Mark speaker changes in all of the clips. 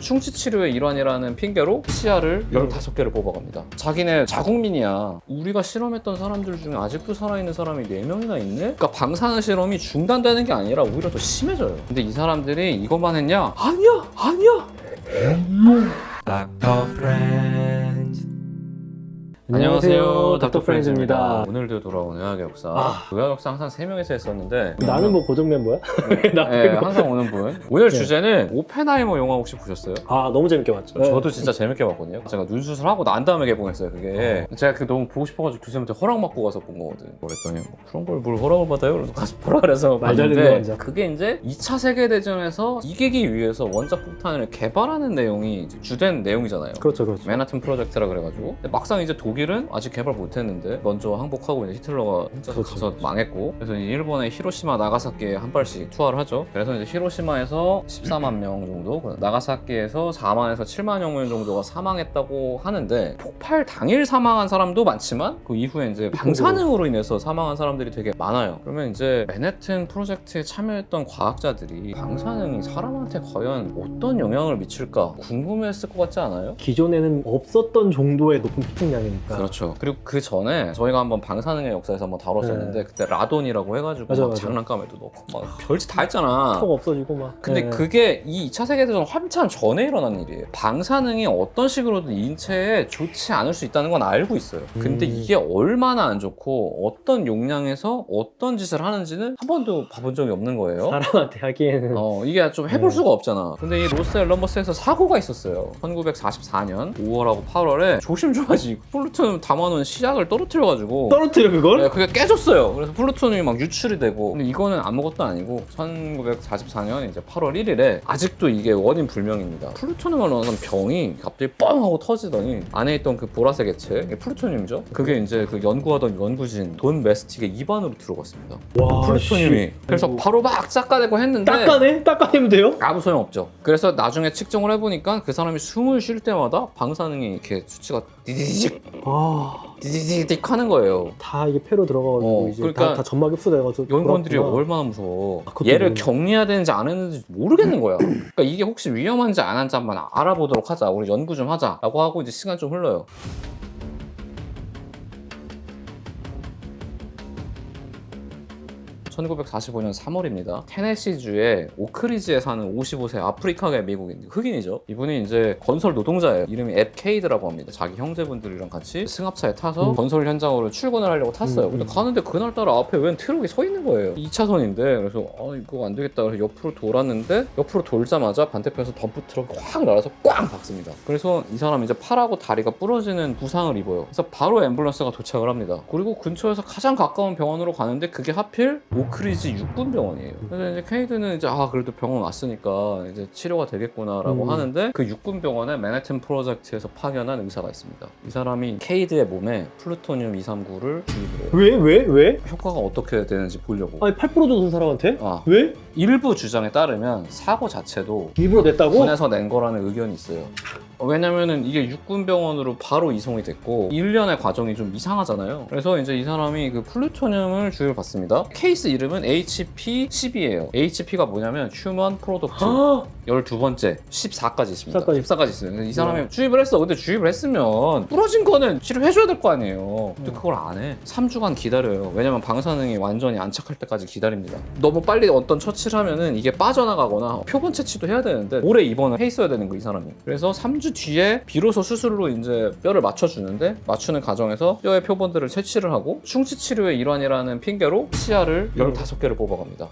Speaker 1: 충치 치료의 일환이라는 핑계로 치아를 15개를 뽑아갑니다. 자기네 자국민이야. 우리가 실험했던 사람들 중에 아직도 살아있는 사람이 4명이나 있네? 그러니까 방사능 실험이 중단되는 게 아니라 오히려 더 심해져요. 근데 이 사람들이 이것만 했냐? 아니야.
Speaker 2: Dr. Friends.
Speaker 1: 안녕하세요, 닥터
Speaker 3: 프렌즈입니다.
Speaker 1: 프렌즈입니다. 오늘도 돌아온 의학의 역사. 의학의 역사 항상 3명이서 했었는데
Speaker 3: 나는 뭐 고정 멤버야? 나
Speaker 1: 네, 항상 오는 분. 오늘 주제는 오펜하이머 영화 혹시 보셨어요?
Speaker 3: 아 너무 재밌게 봤죠.
Speaker 1: 저도 진짜 재밌게 봤거든요. 제가 눈 수술하고 난 다음에 개봉했어요, 그게. 제가 그 너무 보고 싶어가지고 교수님한테 허락 받고 가서 본 거거든. 그랬더니 뭐 그런 걸 뭘 허락을 받아요? 그래서 가서 보라 그래서
Speaker 3: 말 잘 듣는
Speaker 1: 봤는데
Speaker 3: 원작.
Speaker 1: 그게 이제 2차 세계대전에서 이기기 위해서 원자 폭탄을 개발하는 내용이 이제 주된 내용이잖아요.
Speaker 3: 그렇죠.
Speaker 1: 맨하튼 프로젝트라 그래가지고. 근데 막상 이제 독일은 아직 개발 못했는데 먼저 항복하고 이제 히틀러가 혼자서 가서 망했고, 그래서 이제 일본의 히로시마 나가사키에 한 발씩 투하를 하죠. 그래서 이제 히로시마에서 14만 명 정도, 나가사키에서 4만에서 7만 명 정도가 사망했다고 하는데, 폭발 당일 사망한 사람도 많지만 그 이후에 이제 방사능으로 인해서 사망한 사람들이 되게 많아요. 그러면 이제 맨해튼 프로젝트에 참여했던 과학자들이 방사능이 사람한테 과연 어떤 영향을 미칠까 궁금했을 것 같지 않아요?
Speaker 3: 기존에는 없었던 정도의 높은 피폭량이니까.
Speaker 1: 그렇죠. 그리고 그 전에 저희가 한번 방사능의 역사에서 한번 다뤘었는데, 그때 라돈이라고 해가지고
Speaker 3: 맞아.
Speaker 1: 장난감에도 넣고 막 별짓 다 했잖아.
Speaker 3: 턱 없어지고 막.
Speaker 1: 근데
Speaker 3: 네.
Speaker 1: 그게 이 2차 세계대전 한참 전에 일어난 일이에요. 방사능이 어떤 식으로든 인체에 좋지 않을 수 있다는 건 알고 있어요. 근데 이게 얼마나 안 좋고 어떤 용량에서 어떤 짓을 하는지는 한 번도 봐본 적이 없는 거예요.
Speaker 3: 사람한테 하기에는
Speaker 1: 이게 좀 해볼 수가 없잖아. 근데 이 로스 앨럼버스에서 사고가 있었어요. 1944년 5월하고 8월에 조심줘야지 플루토늄 담아놓은 시약을 떨어뜨려가지고
Speaker 3: 떨어뜨려 그걸?
Speaker 1: 네, 그게 깨졌어요. 그래서 플루토늄이 막 유출이 되고. 근데 이거는 아무것도 아니고 1944년 이제 8월 1일에 아직도 이게 원인 불명입니다. 플루토늄을 넣어서 병이 갑자기 뻥 하고 터지더니 안에 있던 그 보라색 액체, 이게 플루토늄이죠. 그게 이제 그 연구하던 연구진 돈 메스틱의 입안으로 들어갔습니다.
Speaker 3: 와,
Speaker 1: 플루토늄이.
Speaker 3: 씨.
Speaker 1: 그래서
Speaker 3: 아이고.
Speaker 1: 바로 막 닦아내고 했는데
Speaker 3: 닦아내? 닦아내면 돼요?
Speaker 1: 아무 소용없죠. 그래서 나중에 측정을 해보니까 그 사람이 숨을 쉴 때마다 방사능이 이렇게 수치가 디디직 디디직 하는 거예요.
Speaker 3: 다 이게 폐로 들어가가지고 이제
Speaker 1: 그러니까
Speaker 3: 다 점막이 흡수돼가지고
Speaker 1: 연구원들이
Speaker 3: 돌아왔구나.
Speaker 1: 얼마나 무서워.
Speaker 3: 그것도
Speaker 1: 얘를
Speaker 3: 모르네.
Speaker 1: 격리해야 되는지 안 했는지 모르겠는 거야. 그러니까 이게 혹시 위험한지 안 한지 한번 알아보도록 하자. 우리 연구 좀 하자라고 하고 이제 시간 좀 흘러요. 1945년 3월입니다. 테네시주의 오크리지에 사는 55세 아프리카계 미국인 흑인이죠. 이분이 이제 건설 노동자예요. 이름이 앱 케이드라고 합니다. 자기 형제분들이랑 같이 승합차에 타서 건설 현장으로 출근을 하려고 탔어요. 근데 가는데 그날따라 앞에 웬 트럭이 서 있는 거예요. 2차선인데 그래서 이거 안 되겠다. 그래서 옆으로 돌았는데 옆으로 돌자마자 반대편에서 덤프 트럭이 확 날아서 꽝 박습니다. 그래서 이 사람 이제 팔하고 다리가 부러지는 부상을 입어요. 그래서 바로 앰뷸런스가 도착을 합니다. 그리고 근처에서 가장 가까운 병원으로 가는데 그게 하필 오크리지 육군병원이에요. 그래서 이제 케이드는 이제 그래도 병원 왔으니까 이제 치료가 되겠구나라고 하는데, 그 육군병원에 맨해튼 프로젝트에서 파견한 의사가 있습니다. 이 사람이 케이드의 몸에 플루토늄 239를 주입을 해요.
Speaker 3: 왜?
Speaker 1: 효과가 어떻게 되는지 보려고.
Speaker 3: 아니 팔 부러져서 사람한테? 왜?
Speaker 1: 일부 주장에 따르면 사고 자체도
Speaker 3: 일부러 냈다고?
Speaker 1: 군에서 낸 거라는 의견이 있어요. 왜냐면은 이게 육군병원으로 바로 이송이 됐고 1년의 과정이 좀 이상하잖아요. 그래서 이제 이 사람이 그 플루토늄을 주입을 받습니다. 케이스 이름은 HP-12예요. HP가 뭐냐면 휴먼 프로덕트 12번째 14까지 있습니다. 14까지 있어요. 근데 이 사람이 주입을 했어. 근데 주입을 했으면 부러진 거는 치료해줘야 될 거 아니에요. 근데 그걸 안 해. 3주간 기다려요. 왜냐면 방사능이 완전히 안착할 때까지 기다립니다. 너무 빨리 어떤 처치를 하면은 이게 빠져나가거나 표본 채취도 해야 되는데 오래 입원을 해 있어야 되는 거, 이 사람이. 그래서 3주 뒤에 비로소 수술로 이제 뼈를 맞춰주는데, 맞추는 과정에서 뼈의 표본들을 채취를 하고 충치 치료의 일환이라는 핑계로 치아를 15개를 뽑아갑니다.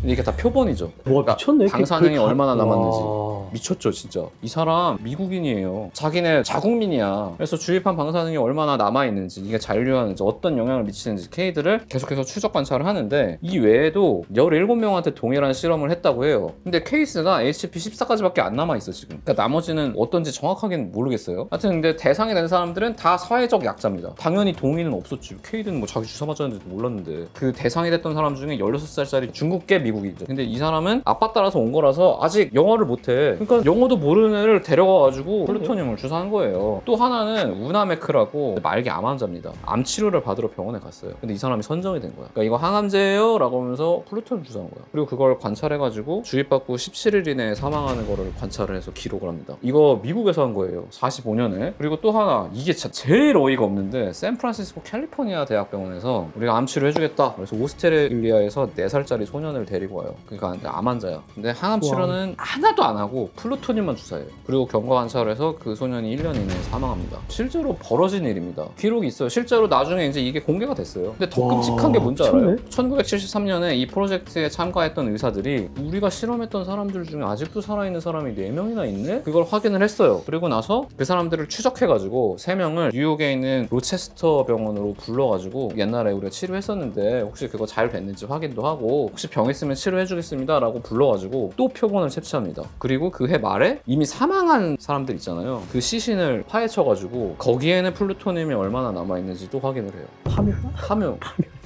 Speaker 1: 근데 이게 다 표본이죠.
Speaker 3: 와 미쳤네.
Speaker 1: 방사능이 얼마나 남았는지.
Speaker 3: 와.
Speaker 1: 미쳤죠 진짜. 이 사람 미국인이에요. 자기네 자국민이야. 그래서 주입한 방사능이 얼마나 남아있는지, 이게 잔류하는지, 어떤 영향을 미치는지 케이드를 계속해서 추적 관찰을 하는데, 이 외에도 17명한테 동일한 실험을 했다고 해요. 근데 케이스가 HP-14까지밖에 안 남아있어 지금. 그러니까 나머지는 어떤지 정확하게는 모르겠어요. 하여튼 근데 대상이 된 사람들은 다 사회적 약자입니다. 당연히 동의는 없었지. 케이드는 뭐 자기 주사 맞았는지도 몰랐는데. 그 대상이 됐던 사람 중에 16살짜리 중국계 미국이죠. 근데 이 사람은 아빠 따라서 온 거라서 아직 영어를 못해. 그러니까 영어도 모르는 애를 데려가가지고 플루토늄을 주사한 거예요. 또 하나는 우나메크라고 말기 암 환자입니다. 암 치료를 받으러 병원에 갔어요. 근데 이 사람이 선정이 된 거야. 그러니까 이거 항암제예요 라고 하면서 플루토늄 주사한 거야. 그리고 그걸 관찰해가지고 주입받고 17일 이내에 사망하는 거를 관찰을 해서 기록을 합니다. 이거 미국에서 한 거예요. 45년에. 그리고 또 하나, 이게 진짜 제일 어이가 없는데 샌프란시스코 캘리포니아 대학병원에서 우리가 암 치료 해주겠다. 그래서 오스트레일리아에서 4살짜리 소년을 데리고 와요. 그러니까 암 환자야. 근데 항암 치료는 하나도 안 하고 플루토늄만 주사해요. 그리고 경과 관찰을 해서 그 소년이 1년 이내에 사망합니다. 실제로 벌어진 일입니다. 기록이 있어요. 실제로 나중에 이제 이게 공개가 됐어요. 근데 더 끔찍한 게 뭔지 알아요? 1973년에 이 프로젝트에 참가했던 의사들이 우리가 실험했던 사람들 중에 아직도 살아있는 사람이 4명이나 있네? 그걸 확인을 했어요. 그리고 나서 그 사람들을 추적해가지고 3명을 뉴욕에 있는 로체스터 병원으로 불러가지고 옛날에 우리가 치료했었는데 혹시 그거 잘 됐는지 확인도 하고 혹시 병 있으면 치료해주겠습니다 라고 불러가지고 또 표본을 채취합니다. 그리고 그 해 말에 이미 사망한 사람들 있잖아요. 그 시신을 파헤쳐가지고 거기에는 플루토늄이 얼마나 남아있는지 또 확인을 해요. 파묘.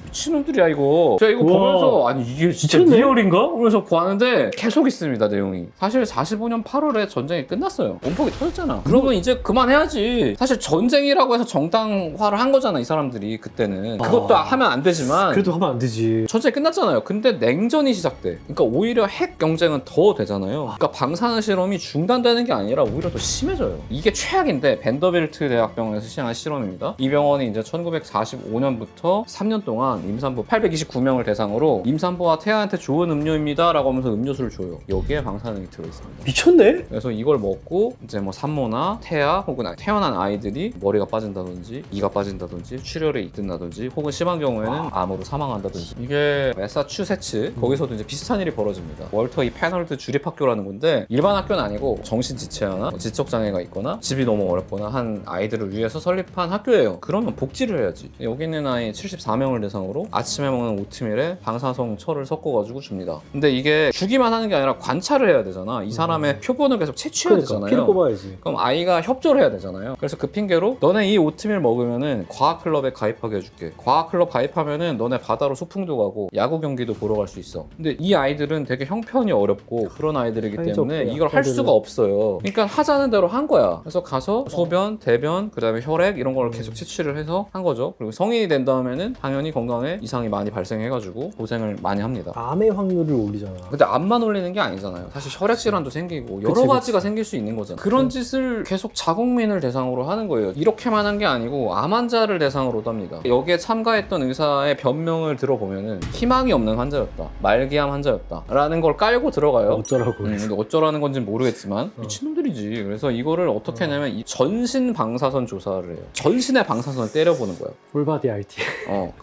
Speaker 1: 미친놈들이야 이거. 제가 이거
Speaker 3: 우와.
Speaker 1: 보면서 아니 이게 진짜
Speaker 3: 미쳤네?
Speaker 1: 리얼인가? 그러면서 구하는데 계속 있습니다 내용이. 사실 45년 8월에 전쟁이 끝났어요. 원폭이 터졌잖아. 그러면 이제 그만해야지. 사실 전쟁이라고 해서 정당화를 한 거잖아 이 사람들이 그때는. 그것도 하면 안 되지만
Speaker 3: 그래도 하면 안 되지.
Speaker 1: 전쟁이 끝났잖아요. 근데 냉전이 시작돼. 그러니까 오히려 핵 경쟁은 더 되잖아요. 그러니까 방사능 실험이 중단되는 게 아니라 오히려 더 심해져요. 이게 최악인데 벤더빌트 대학병원에서 시행한 실험입니다. 이 병원이 이제 1945년부터 3년 동안 임산부 829명을 대상으로 임산부와 태아한테 좋은 음료입니다 라고 하면서 음료수를 줘요. 여기에 방사능이 들어있습니다.
Speaker 3: 미쳤네?
Speaker 1: 그래서 이걸 먹고 이제 뭐 산모나 태아 혹은 태어난 아이들이 머리가 빠진다든지 이가 빠진다든지 출혈이 있든다든지 혹은 심한 경우에는 암으로 사망한다든지. 이게 매사추세츠 거기서도 이제 비슷한 일이 벌어집니다. 월터 이 패널드 주립학교라는 건데 일반 학교는 아니고 정신지체나 지적장애가 있거나 집이 너무 어렵거나 한 아이들을 위해서 설립한 학교예요. 그러면 복지를 해야지. 여기 있는 아이 74명을 대상으로 아침에 먹는 오트밀에 방사성 철을 섞어가지고 줍니다. 근데 이게 주기만 하는 게 아니라 관찰을 해야 되잖아. 이 사람의 표본을 계속 채취해야 되잖아요.
Speaker 3: 피를 뽑아야지.
Speaker 1: 그럼 아이가 협조를 해야 되잖아요. 그래서 그 핑계로 너네 이 오트밀 먹으면은 과학클럽에 가입하게 해줄게. 과학클럽 가입하면은 너네 바다로 소풍도 가고 야구 경기도 보러 갈 수 있어. 근데 이 아이들은 되게 형편이 어렵고 그런 아이들이기 때문에 이걸 할 수가 없어요. 그러니까 하자는 대로 한 거야. 그래서 가서 소변, 대변, 그 다음에 혈액 이런 걸 계속 채취를 해서 한 거죠. 그리고 성인이 된 다음에는 당연히 건강에 이상이 많이 발생해가지고 고생을 많이 합니다.
Speaker 3: 암의 확률을 올리잖아.
Speaker 1: 근데 암만 올리는 게 아니잖아요. 사실 혈액 질환도 생기고 여러
Speaker 3: 그치,
Speaker 1: 가지가
Speaker 3: 그치.
Speaker 1: 생길 수 있는 거잖아. 그런 짓을 계속 자국민을 대상으로 하는 거예요. 이렇게만 한 게 아니고 암 환자를 대상으로도 합니다. 여기에 참가했던 의사의 변명을 들어보면은 희망이 없는 환자였다, 말기암 환자였다 라는 걸 깔고 들어가요.
Speaker 3: 어쩌라고.
Speaker 1: 근데 어쩌라는 건지는 모르겠지만 미친놈들이지. 그래서 이거를 어떻게 하냐면 이 전신 방사선 조사를 해요. 전신의 방사선을 때려보는 거야.
Speaker 3: 풀바디 RT.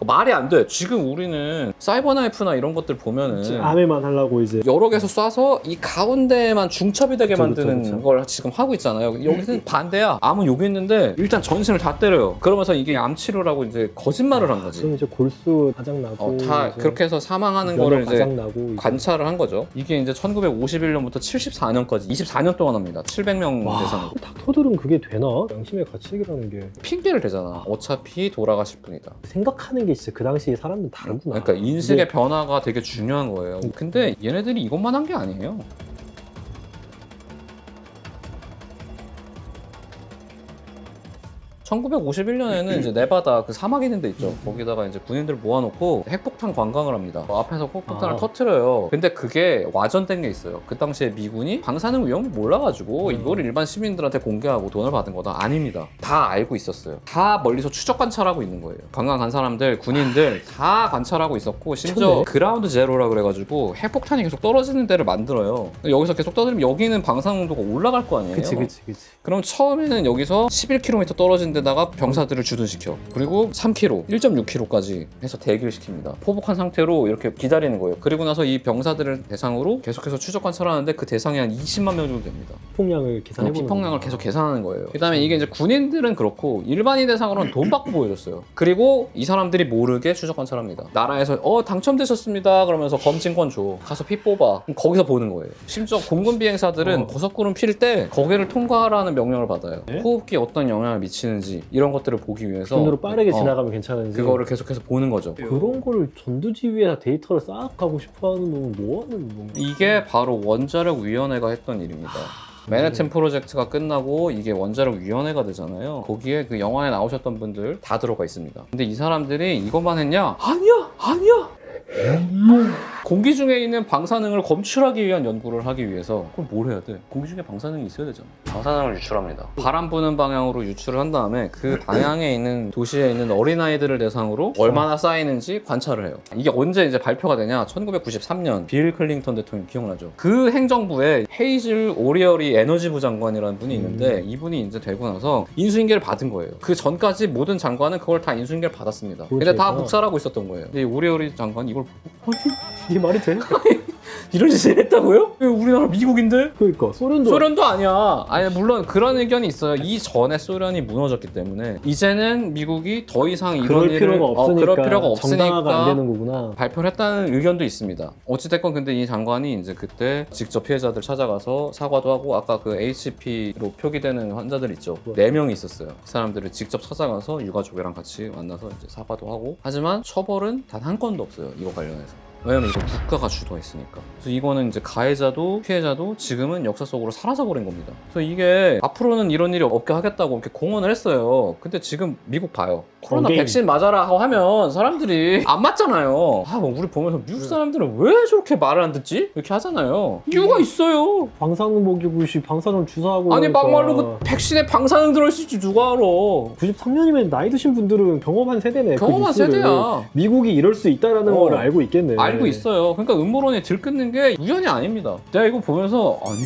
Speaker 1: 말이 안 돼. 지금 우리는 사이버나이프나 이런 것들 보면은
Speaker 3: 암에만 하려고 이제
Speaker 1: 여러 개서 쏴서 이 가운데만 중첩이 되게
Speaker 3: 그쵸,
Speaker 1: 만드는
Speaker 3: 그쵸.
Speaker 1: 걸 지금 하고 있잖아요. 여기는 반대야. 암은 여기 있는데 일단 전신을 다 때려요. 그러면서 이게 암 치료라고 이제 거짓말을 한 거지.
Speaker 3: 그럼 이제 골수 가장 나고
Speaker 1: 다
Speaker 3: 이제
Speaker 1: 그렇게 해서 사망하는 거를 이제
Speaker 3: 가장 나고 이제.
Speaker 1: 관찰을 한 거죠. 이게 이제 1951년부터 74년까지 24년 동안 합니다. 700명 대상으로.
Speaker 3: 닥터들은 그게 되나? 양심의 가책이라는 게
Speaker 1: 핑계를 대잖아. 어차피 돌아가실 분이다.
Speaker 3: 생각하는 게 진짜 그 당시 사람들은 다르구나.
Speaker 1: 그러니까 인식의
Speaker 3: 근데
Speaker 1: 변화가 되게 중요한 거예요. 근데 얘네들이 이것만 한 게 아니에요. 1951년에는 이제 네바다 그 사막 있는 데 있죠. 거기다가 이제 군인들 모아놓고 핵폭탄 관광을 합니다. 앞에서 핵폭탄을 터트려요. 근데 그게 와전된 게 있어요. 그 당시에 미군이 방사능 위험을 몰라가지고 이거를 일반 시민들한테 공개하고 돈을 받은 거다. 아닙니다. 다 알고 있었어요. 다 멀리서 추적 관찰하고 있는 거예요. 관광 간 사람들, 군인들 다 관찰하고 있었고 심지어
Speaker 3: 미쳤네.
Speaker 1: 그라운드 제로라 그래가지고 핵폭탄이 계속 떨어지는 데를 만들어요. 여기서 계속 떠들면 여기는 방사능 농도가 올라갈 거 아니에요.
Speaker 3: 그치.
Speaker 1: 그럼 처음에는 여기서 11km 떨어진 데다가 병사들을 주둔시켜. 그리고 3km, 1.6km까지 해서 대기를 시킵니다. 포복한 상태로 이렇게 기다리는 거예요. 그리고 나서 이 병사들을 대상으로 계속해서 추적 관찰하는데 그 대상이 한 20만 명 정도 됩니다.
Speaker 3: 피폭량을 계산해보는
Speaker 1: 피폭량을 계속 계산하는 거예요. 그 다음에 이게 이제 군인들은 그렇고 일반인 대상으로는 돈 받고 보여줬어요. 그리고 이 사람들이 모르게 추적 관찰합니다. 나라에서 당첨되셨습니다 그러면서 검진권 줘. 가서 피 뽑아. 그럼 거기서 보는 거예요. 심지어 공군 비행사들은 고속구름 필 때 거기를 통과하라는 명령을 받아요.
Speaker 3: 네?
Speaker 1: 호흡기에 어떤 영향을 미치는지 괜찮은지 이런 것들을 보기 위해서
Speaker 3: 눈으로 빠르게 지나가면 괜찮은지
Speaker 1: 그거를 계속해서 보는 거죠.
Speaker 3: 그런 거를 전두지휘에다 데이터를 쌓아가고 싶어하는 놈은 뭐하는 건가?
Speaker 1: 이게 바로 원자력위원회가 했던 일입니다. 맨해튼 프로젝트가 끝나고 이게 원자력위원회가 되잖아요. 거기에 그 영화에 나오셨던 분들 다 들어가 있습니다. 근데 이 사람들이 이것만 했냐? 아니야. 공기 중에 있는 방사능을 검출하기 위한 연구를 하기 위해서 그럼 뭘 해야 돼? 공기 중에 방사능이 있어야 되잖아. 방사능을 유출합니다. 바람 부는 방향으로 유출을 한 다음에 그 방향에 있는 도시에 있는 어린아이들을 대상으로 얼마나 쌓이는지 관찰을 해요. 이게 언제 이제 발표가 되냐? 1993년 빌 클링턴 대통령 기억나죠? 그 행정부에 헤이즐 오리얼이 에너지부 장관이라는 분이 있는데 이분이 이제 되고 나서 인수인계를 받은 거예요. 그 전까지 모든 장관은 그걸 다 인수인계를 받았습니다. 근데 다 묵살하고 있었던 거예요. 근데 이 오리얼이 장관이 이걸 보고
Speaker 3: 이게 말이 돼?
Speaker 1: 이런 짓을 했다고요? 우리나라 미국인데?
Speaker 3: 그러니까
Speaker 1: 소련도 아니야. 아니 물론 그런 의견이 있어요. 이전에 소련이 무너졌기 때문에 이제는 미국이 더 이상 이런
Speaker 3: 그럴
Speaker 1: 일을
Speaker 3: 필요가 없으니까,
Speaker 1: 그럴 필요가 없으니까
Speaker 3: 정당화가 안 되는 거구나.
Speaker 1: 발표를 했다는 의견도 있습니다. 어찌됐건 근데 이 장관이 이제 그때 직접 피해자들 찾아가서 사과도 하고 아까 그 HP로 표기되는 환자들 있죠. 4명이 있었어요. 그 사람들을 직접 찾아가서 유가족이랑 같이 만나서 이제 사과도 하고 하지만 처벌은 단 한 건도 없어요. 이거 관련해서. 왜냐면 이거 국가가 주도했으니까. 그래서 이거는 이제 가해자도 피해자도 지금은 역사 속으로 사라져버린 겁니다. 그래서 이게 앞으로는 이런 일이 없게 하겠다고 이렇게 공언을 했어요. 근데 지금 미국 봐요. 코로나 백신 맞아라 하고 하면 사람들이 안 맞잖아요. 뭐 우리 보면서 미국 사람들은 왜 저렇게 말을 안 듣지? 이렇게 하잖아요. 이유가 있어요.
Speaker 3: 방사능 먹이고 방사능 주사하고
Speaker 1: 아니
Speaker 3: 그러니까.
Speaker 1: 막말로 그 백신에 방사능 들어있을지 누가 알아.
Speaker 3: 93년이면 나이 드신 분들은 경험한 세대네.
Speaker 1: 경험한
Speaker 3: 그 뉴스를.
Speaker 1: 세대야.
Speaker 3: 미국이 이럴 수 있다라는 걸 알고 있겠네.
Speaker 1: 알고 있어요. 그러니까 음모론이 들끓는 게 우연이 아닙니다. 내가 이거 보면서 아니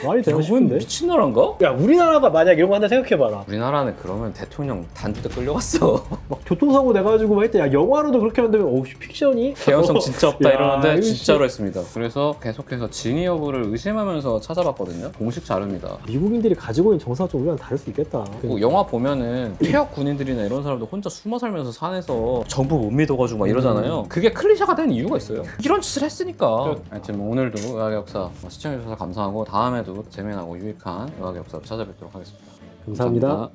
Speaker 3: 말이 되나
Speaker 1: 이건
Speaker 3: 싶은데?
Speaker 1: 미친 나라인가?
Speaker 3: 야 우리나라가 만약 이런 거 한다 생각해봐라.
Speaker 1: 우리나라는 그러면 대통령 단두대 끌려갔어.
Speaker 3: 막 교통사고 내가지고 막 했대. 야 영화로도 그렇게 만들면 어우 픽션이?
Speaker 1: 개연성 진짜 없다
Speaker 3: 야,
Speaker 1: 이러는데
Speaker 3: 이거
Speaker 1: 진짜로 했습니다. 그래서 계속해서 진위 여부를 의심하면서 찾아봤거든요. 공식 자료입니다.
Speaker 3: 미국인들이 가지고 있는 정서가 좀 우리랑 다를 수 있겠다.
Speaker 1: 뭐 영화 보면은 퇴역 군인들이나 이런 사람들 혼자 숨어 살면서 산에서 정부 못 믿어가지고 막 이러잖아요. 그게 클리셰가 된 이유가 있어요. 이런 짓을 했으니까. 하여튼 뭐 오늘도 의학의 역사 시청해주셔서 감사하고 다음에도 재미나고 유익한 의학의 역사로 찾아뵙도록 하겠습니다.
Speaker 3: 감사합니다.